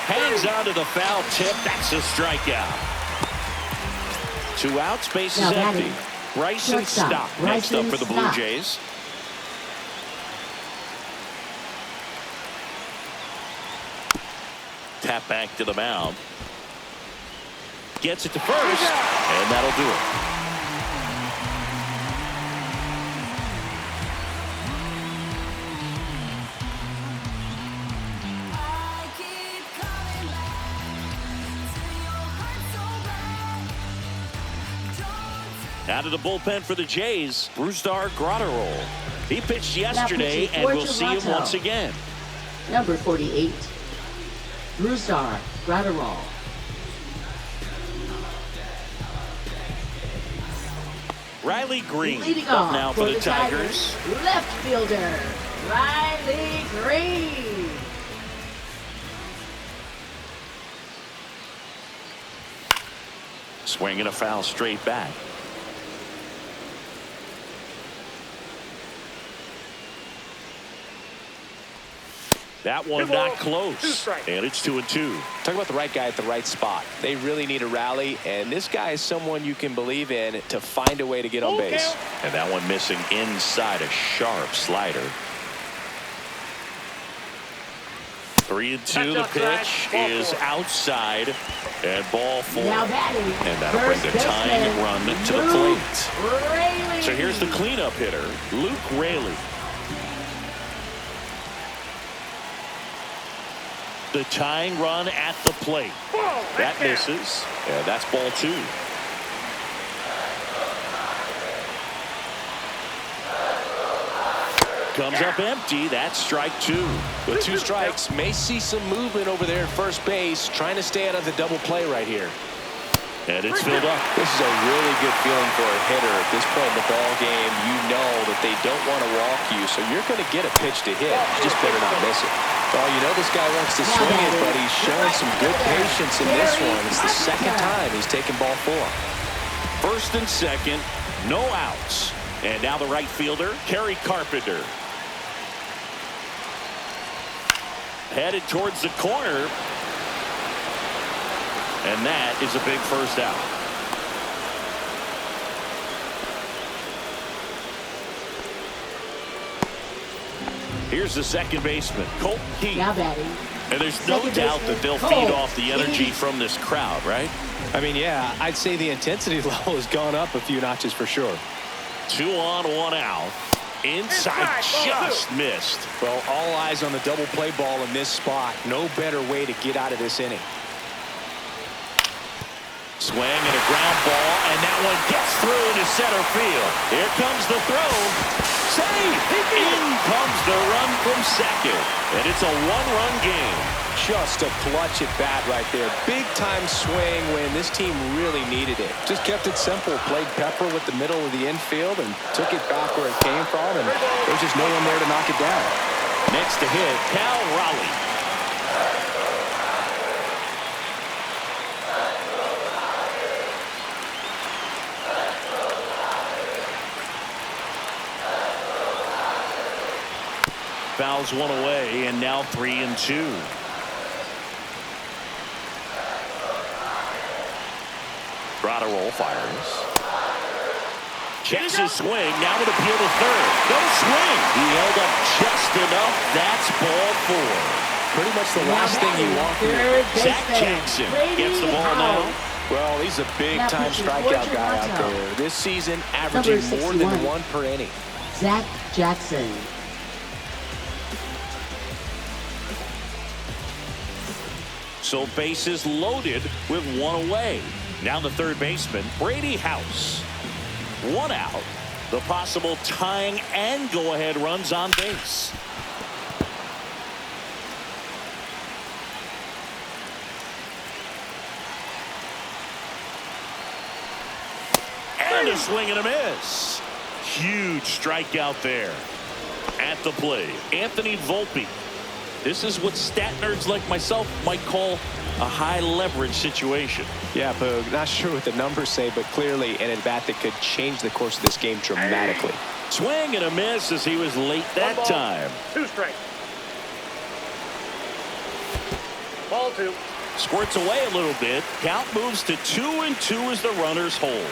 Speaker 2: Hangs on to the foul tip. That's a strikeout. 2 outs, base is
Speaker 5: Now
Speaker 2: empty.
Speaker 5: batting,
Speaker 2: Bryson
Speaker 5: shortstop,
Speaker 2: Stock next up
Speaker 5: Bryson
Speaker 2: for the Blue
Speaker 5: Stock.
Speaker 2: Jays. Tap back to the mound. gets it to first, and that'll do it. Out of the bullpen for the Jays, Brusdar Graterol. He pitched yesterday, and we'll see him once again.
Speaker 5: Number 48, Brusdar Graterol.
Speaker 2: Riley Green
Speaker 5: Leading
Speaker 2: up
Speaker 5: off
Speaker 2: now for the Tigers.
Speaker 5: Left fielder, Riley Green.
Speaker 2: Swinging a foul straight back. That one not close, and it's 2-2.
Speaker 3: Talk about the right guy at the right spot. They really need a rally, and this guy is someone you can believe in to find a way to get on base.
Speaker 2: And that one missing inside, a sharp slider. 3-2. The pitch is outside, and ball 4.
Speaker 5: Now batting,
Speaker 2: and that'll bring the tying run to the plate. So here's the cleanup hitter, Luke Raley. The tying run at the plate. That misses. And that's ball 2. Comes up empty. That's strike 2.
Speaker 3: With 2 strikes, may see some movement over there at first base, trying to stay out of the double play right here.
Speaker 2: And it's filled up.
Speaker 3: This is a really good feeling for a hitter at this point in the ball game. You know that they don't want to walk you, so you're going to get a pitch to hit. You just better not miss it. Well, you know this guy wants to swing it, but he's showing some good patience in this one. It's the second time he's taken ball 4.
Speaker 2: First and second, no outs. And now the right fielder, Kerry Carpenter. Headed towards the corner. And that is a big first out. Here's the second baseman, Colton Heath.
Speaker 5: Now batting.
Speaker 2: And there's no doubt that they'll feed off the energy from this crowd, right?
Speaker 3: I mean, yeah, I'd say the intensity level has gone up a few notches for sure.
Speaker 2: 2 on, 1 out. Inside, just missed.
Speaker 3: Well, all eyes on the double play ball in this spot. No better way to get out of this inning.
Speaker 2: Swing and a ground ball, and that one gets through into center field. Here comes the throw. Save! In comes the run from second. And it's a 1-run game.
Speaker 3: Just a clutch at bat right there. Big time swing when this team really needed it. Just kept it simple. Played pepper with the middle of the infield and took it back where it came from. And there's just no one there to knock it down.
Speaker 2: Next to hit, Cal Raleigh. Fouls one away, and now 3-2. Graterol fires. Checks his swing. Now with appeal to third. No swing. He held up just enough. That's ball 4.
Speaker 3: Pretty much the last thing you want here.
Speaker 2: Zach Jackson gets the ball now.
Speaker 3: Well, he's a big-time strikeout guy out there. This season, averaging more than 1 per inning.
Speaker 5: Zach Jackson.
Speaker 2: So bases loaded with 1 away. Now the third baseman, Brady House. 1 out. The possible tying and go-ahead runs on base. And a swing and a miss. Huge strikeout there. At the plate, Anthony Volpe. This is what stat nerds like myself might call a high-leverage situation.
Speaker 3: Yeah, Boog, not sure what the numbers say, but clearly an at-bat that could change the course of this game dramatically.
Speaker 2: Swing and a miss as he was late that time.
Speaker 4: 2 strikes. Ball 2.
Speaker 2: Squirts away a little bit. Count moves to 2-2 as the runners hold.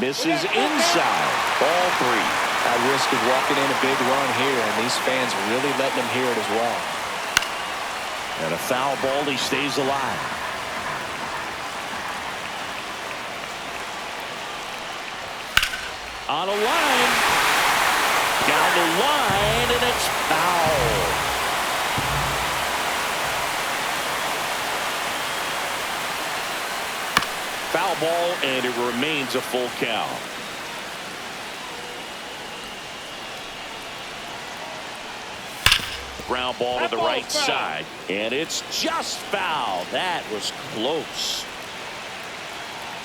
Speaker 2: Misses inside. Ball 3.
Speaker 3: At risk of walking in a big run here, and these fans really letting him hear it as well.
Speaker 2: And a foul ball. He stays alive. On a line. Down the line, and it's foul. Foul ball, and it remains a full count. Ground ball to the right side, and it's just foul. That was close.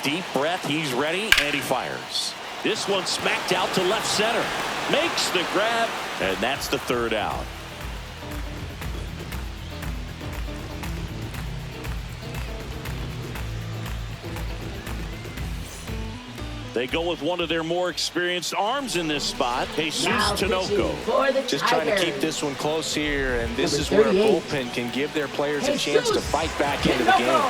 Speaker 2: Deep breath, he's ready, and he fires. This one smacked out to left center. Makes the grab, and that's the third out. They go with one of their more experienced arms in this spot, Jesus Tinoco.
Speaker 3: Just trying to keep this one close here, and this is where a bullpen can give their players a chance to fight back into the game.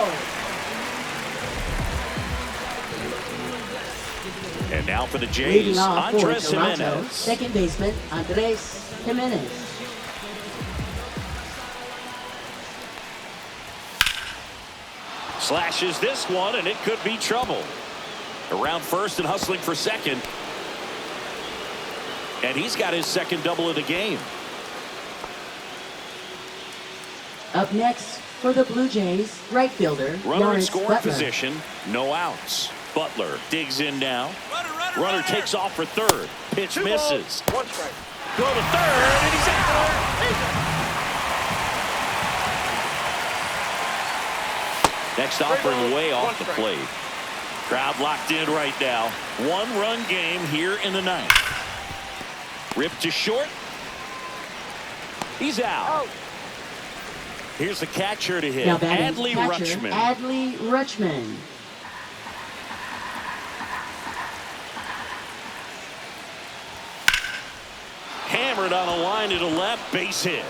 Speaker 2: And now for the Jays, Andres Jimenez.
Speaker 5: Second baseman, Andres Jimenez.
Speaker 2: Slashes this one, and it could be trouble. Around first and hustling for second. And he's got his second double of the game.
Speaker 5: Up next for the Blue Jays, right fielder,
Speaker 2: Runner in scoring position, no outs. Butler digs in now. Runner takes off for third. Pitch misses.
Speaker 4: One strike.
Speaker 2: Go to third, and he's out. Next offering way off the plate. Crowd locked in right now. One-run game here in the ninth. Ripped to short. He's out. Here's the catcher to hit. Adley Rutschman.
Speaker 5: Adley Rutschman.
Speaker 2: Hammered on a line to the left. Base hit.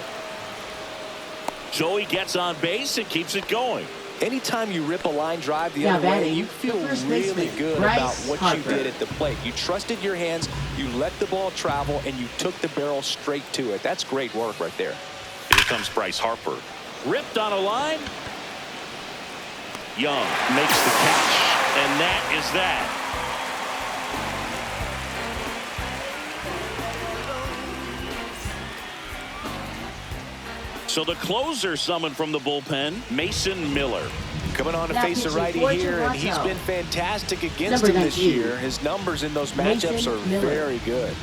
Speaker 2: Joey gets on base and keeps it going.
Speaker 3: Anytime you rip a line drive the other way, you feel really good about what you did at the plate. You trusted your hands, you let the ball travel, and you took the barrel straight to it. That's great work right there.
Speaker 2: Here comes Bryce Harper. Ripped on a line. Young makes the catch, and that is that. So the closer summoned from the bullpen, Mason Miller.
Speaker 3: Coming on to face a righty here, and he's been fantastic against him this year. His numbers in those matchups are very good.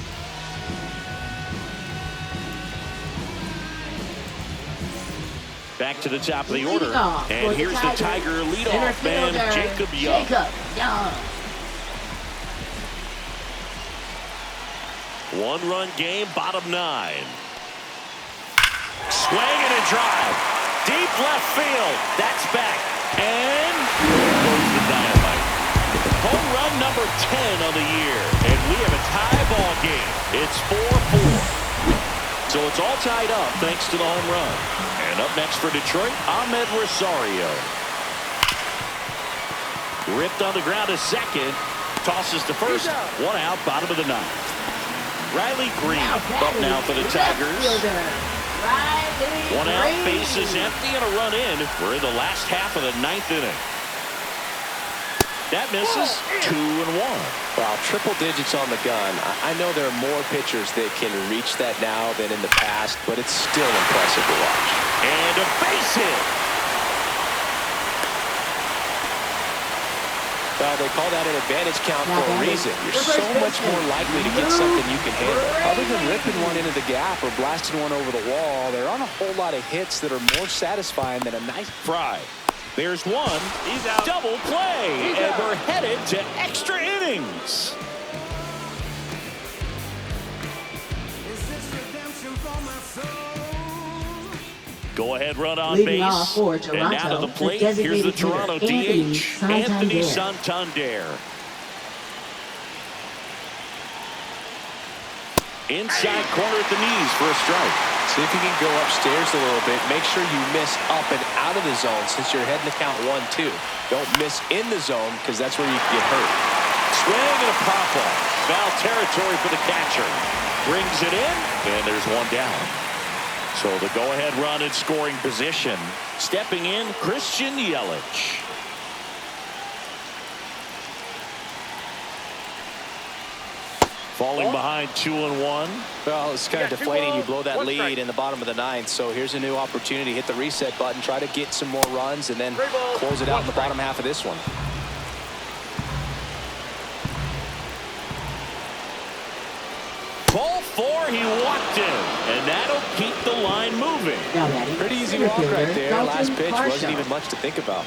Speaker 2: Back to the top of the order, and here's the Tiger leadoff man, Jacob Young. One-run game, bottom 9. Swing and a drive. Deep left field. That's back. And goes the dynamite. Home run number 10 on the year. And we have a tie ball game. It's 4-4. So it's all tied up thanks to the home run. And up next for Detroit, Ahmed Rosario. Ripped on the ground to second. Tosses to first. One out, bottom of the 9th. Riley Green up now for the Tigers. One out, bases empty, and a run in. We're in the last half of the 9th inning. That misses. 2-1.
Speaker 3: Wow, triple digits on the gun. I know there are more pitchers that can reach that now than in the past, but it's still impressive to watch.
Speaker 2: And a base hit.
Speaker 3: Well, they call that an advantage count for a reason. You're so much more likely to get something you can handle. Other than ripping one into the gap or blasting one over the wall, there aren't a whole lot of hits that are more satisfying than a nice
Speaker 2: Fry. There's one. He's out. Double play. And we're headed to extra innings. Go ahead, run on base. And now to the plate, here's the Toronto DH, Anthony Santander. Inside corner at the knees for a strike.
Speaker 3: See if you can go upstairs a little bit. Make sure you miss up and out of the zone since you're heading to count 1-2. Don't miss in the zone because that's where you get hurt.
Speaker 2: Swing and a pop-off. Foul territory for the catcher. Brings it in, and there's one down. So the go-ahead run in scoring position. Stepping in, Christian Yelich. Falling behind 2-1.
Speaker 3: Well, it's kind of deflating. You blow that lead in the bottom of the ninth. So here's a new opportunity. Hit the reset button. Try to get some more runs and then close it out in the bottom half of this one.
Speaker 2: Ball 4, he walked in. And that'll keep the line moving.
Speaker 3: Pretty easy walk right there. Last pitch wasn't even much to think about.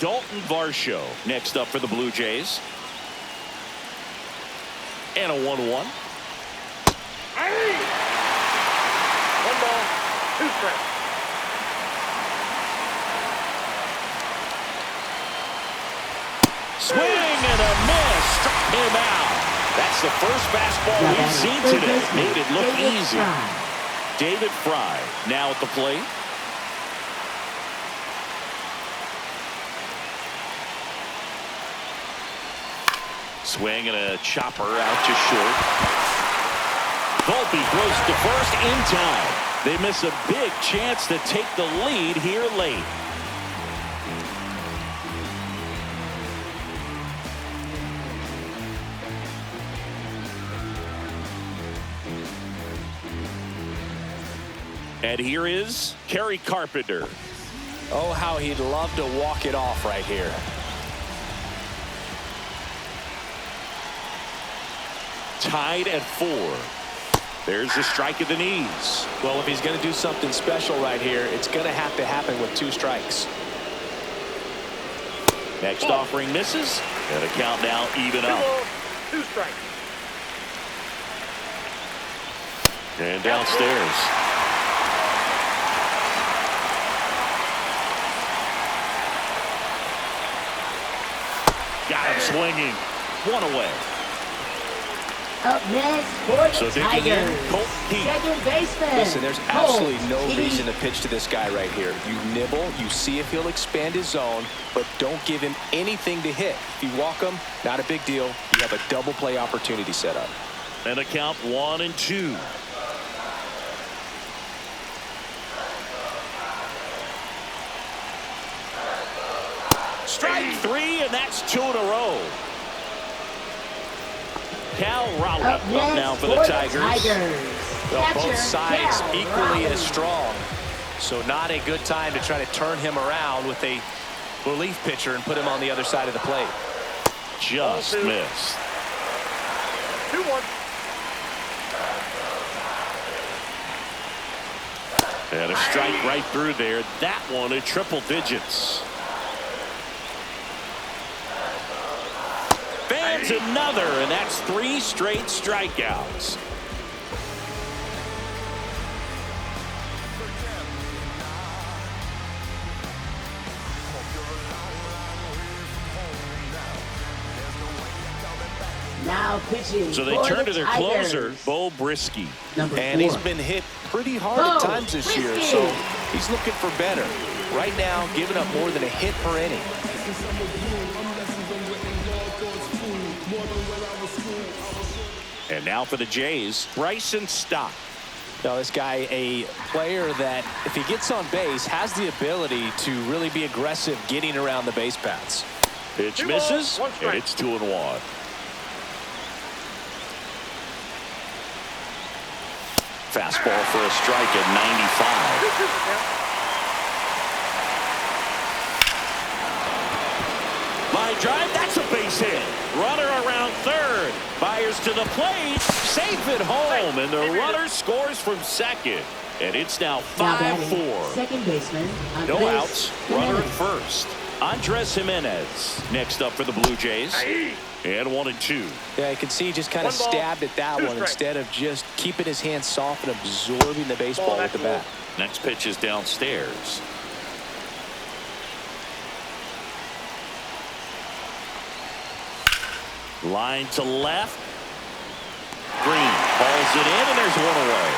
Speaker 2: Dalton Varsho next up for the Blue Jays. And a 1-1.
Speaker 4: Hey! 1 ball, 2 strikes.
Speaker 2: Swing and a miss. Struck him out. That's the first fastball we've seen today. Made it look easy. David Fry now at the plate. Swing and a chopper out to short. Volpe throws to first in time. They miss a big chance to take the lead here late. And here is Kerry Carpenter.
Speaker 3: Oh, how he'd love to walk it off right here.
Speaker 2: Tied at 4. There's a strike at the knees.
Speaker 3: Well, if he's going to do something special right here, it's going to have to happen with 2 strikes.
Speaker 2: Next offering misses. And the count now even up.
Speaker 4: 2 strikes.
Speaker 2: And downstairs. Got him swinging. 1 away.
Speaker 5: Up next for
Speaker 2: So
Speaker 5: the
Speaker 2: digging in,
Speaker 5: Tigers,
Speaker 2: Colt Heat.
Speaker 5: second baseman.
Speaker 3: Listen, there's absolutely no
Speaker 5: Colt
Speaker 3: reason to
Speaker 5: Heat.
Speaker 3: pitch to this guy right here. You nibble, you see if he'll expand his zone, but don't give him anything to hit. If you walk him, not a big deal. You have a double play opportunity set up.
Speaker 2: And a count 1-2. Strike 3, and that's 2 in a row. Cal Raleigh
Speaker 5: Up
Speaker 2: up
Speaker 5: next
Speaker 2: now for the Tigers.
Speaker 3: Well, both
Speaker 5: Catcher,
Speaker 3: sides
Speaker 5: Cal
Speaker 3: equally
Speaker 5: Raleigh.
Speaker 3: as strong. So not a good time to try to turn him around with a relief pitcher and put him on the other side of the plate.
Speaker 2: Just
Speaker 4: Ball 2.
Speaker 2: missed.
Speaker 4: 2-1.
Speaker 2: And a strike right through there. That one at triple digits. Fans another, and that's 3 straight strikeouts.
Speaker 5: Now pitching
Speaker 2: So they
Speaker 5: for
Speaker 2: turn
Speaker 5: the
Speaker 2: to their
Speaker 5: Tigers.
Speaker 2: closer, Bo Brisky.
Speaker 5: Number
Speaker 3: And
Speaker 5: 4.
Speaker 3: he's been hit pretty hard at
Speaker 5: Bo
Speaker 3: times this year,
Speaker 5: Brisky.
Speaker 3: so he's looking for better. Right now, giving up more than a hit per inning.
Speaker 2: And now for the Jays, Bryson Stott.
Speaker 3: Now, this guy, a player that, if he gets on base, has the ability to really be aggressive getting around the base paths.
Speaker 2: Pitch
Speaker 4: 2
Speaker 2: misses,
Speaker 4: balls, 1
Speaker 2: and
Speaker 4: strike.
Speaker 2: it's 2-1. Fastball for a strike at 95.
Speaker 4: 2-2 count.
Speaker 2: Line drive, that's a base hit. Runner around third. Fires to the plate. Safe at home, and the runner scores from second. And it's now
Speaker 5: Now batting,
Speaker 2: 5-4.
Speaker 5: second baseman.
Speaker 2: No
Speaker 5: Andres
Speaker 2: outs. Runner at
Speaker 5: Jimenez.
Speaker 2: first. Andres Jimenez next up for the Blue Jays. And 1-2.
Speaker 3: Yeah, you can see he just kind of
Speaker 4: 1 ball,
Speaker 3: stabbed at that
Speaker 4: 2
Speaker 3: one
Speaker 4: strikes.
Speaker 3: instead of just keeping his hands soft and absorbing the baseball with the bat.
Speaker 2: Next pitch is downstairs. Line to left. Green hauls it in, and there's 1 away.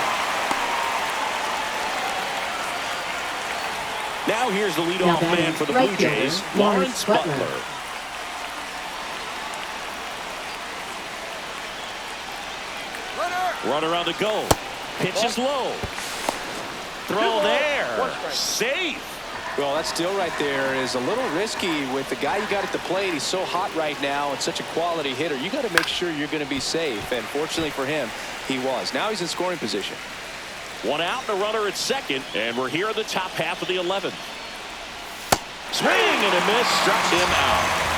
Speaker 2: Now here's the leadoff
Speaker 5: Now batting,
Speaker 2: man for the
Speaker 5: right
Speaker 2: Blue
Speaker 5: fielder,
Speaker 2: Jays,
Speaker 5: Lawrence
Speaker 2: Lawrence Butler.
Speaker 5: Butler.
Speaker 2: Runner on the go. Pitch is low. Throw there. Safe.
Speaker 3: Well, that steal right there is a little risky with the guy you got at the plate. He's so hot right now and such a quality hitter. You got to make sure you're going to be safe. And fortunately for him, he was. Now he's in scoring position.
Speaker 2: One out and a runner at second. And we're here in the top half of the 11th. Swing and a miss. Struck him out.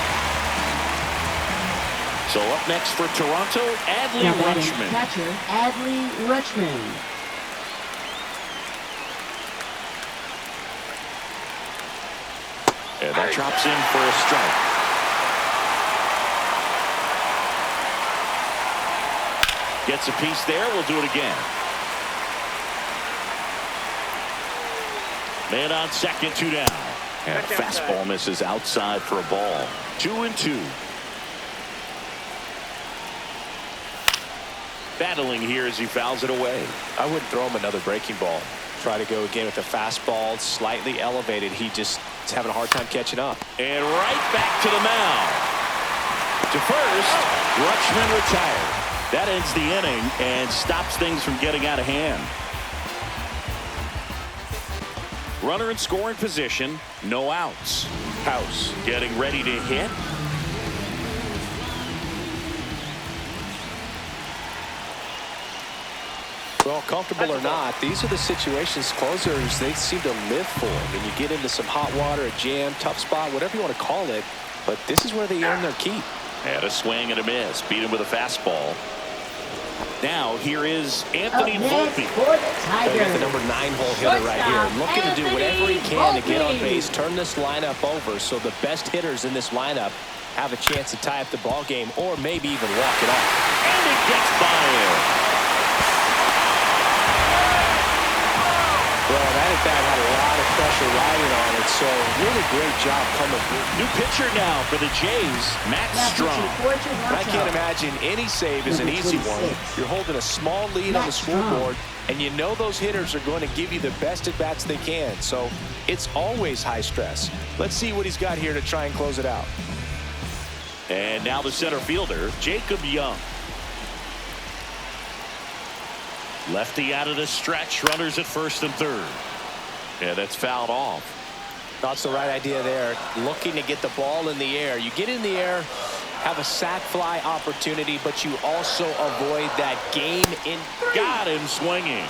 Speaker 2: So up next for Toronto, Adley Rutschman.
Speaker 5: Catcher, Adley Rutschman.
Speaker 2: And that drops in for a strike. Gets a piece there. We'll do it again. Man on second, 2 down. And a fastball misses outside for a ball. 2-2. Battling here as he fouls it away.
Speaker 3: I wouldn't throw him another breaking ball. Try to go again with a fastball slightly elevated. He just is having a hard time catching up.
Speaker 2: And right back to the mound. To first, Rutschman retired. That ends the inning and stops things from getting out of hand. Runner in scoring position, no outs. House getting ready to hit.
Speaker 3: Well, comfortable or not, these are the situations closers they seem to live for. When you get into some hot water, a jam, tough spot, whatever you want to call it, but this is where they earn their keep.
Speaker 2: And a swing and a miss. Beat him with a fastball. Now here is Anthony Volpe.
Speaker 3: Got the number 9 hole hitter right here, looking to do whatever he can to get on base, turn this lineup over so the best hitters in this lineup have a chance to tie up the ball game or maybe even walk it off.
Speaker 2: And it gets by him.
Speaker 3: Well, that at bat had a lot of pressure riding on it, so really great job coming through.
Speaker 2: New pitcher now for the Jays, Matt Strom.
Speaker 3: I can't imagine any save is an easy one. You're holding a small lead on the scoreboard, and you know those hitters are going to give you the best at-bats they can, so it's always high stress. Let's see what he's got here to try and close it out.
Speaker 2: And now the center fielder, Jacob Young. Lefty out of the stretch, runners at first and third. Yeah, that's fouled off.
Speaker 3: That's the right idea there. Looking to get the ball in the air. You get in the air, have a sac fly opportunity, but you also avoid that game in.
Speaker 2: Got him swinging.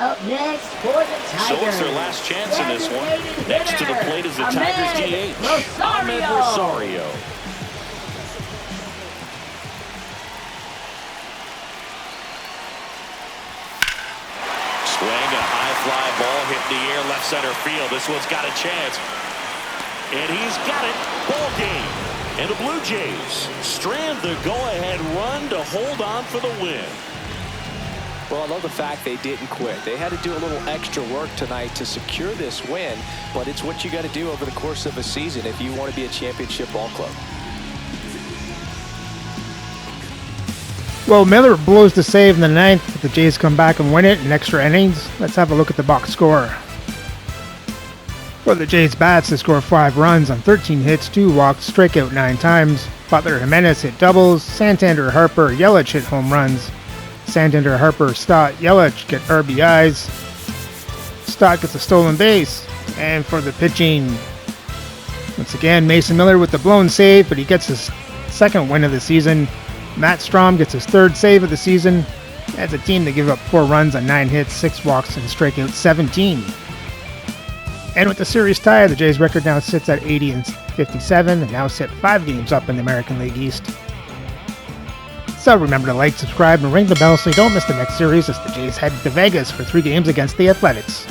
Speaker 5: Up next for the Tigers.
Speaker 2: So it's their last chance in this one. Next to the plate is the Tigers DH, Ahmed Rosario. Swing and a high fly ball hit in the air left center field. This one's got a chance. And he's got it. Ball game. And the Blue Jays strand the go-ahead run to hold on for the win.
Speaker 3: Well, I love the fact they didn't quit. They had to do a little extra work tonight to secure this win, but it's what you got to do over the course of a season if you want to be a championship ball club.
Speaker 1: Well, Miller blows the save in the 9th, but the Jays come back and win it in extra innings. Let's have a look at the box score. For the Jays bats, they score 5 runs on 13 hits, 2 walks, strike out 9 times. Butler Jimenez hit doubles. Santander, Harper, Yelich hit home runs. Santander, Harper, Stott, Yelich get RBIs. Stott gets a stolen base. And for the pitching, once again, Mason Miller with the blown save, but he gets his second win of the season. Matt Strom gets his 3rd save of the season. As a team, they give up 4 runs on 9 hits, 6 walks, and strike out 17. And with the series tie, the Jays' record now sits at 80-57, and now sit 5 games up in the American League East. So remember to like, subscribe, and ring the bell so you don't miss the next series as the Jays head to Vegas for 3 games against the Athletics.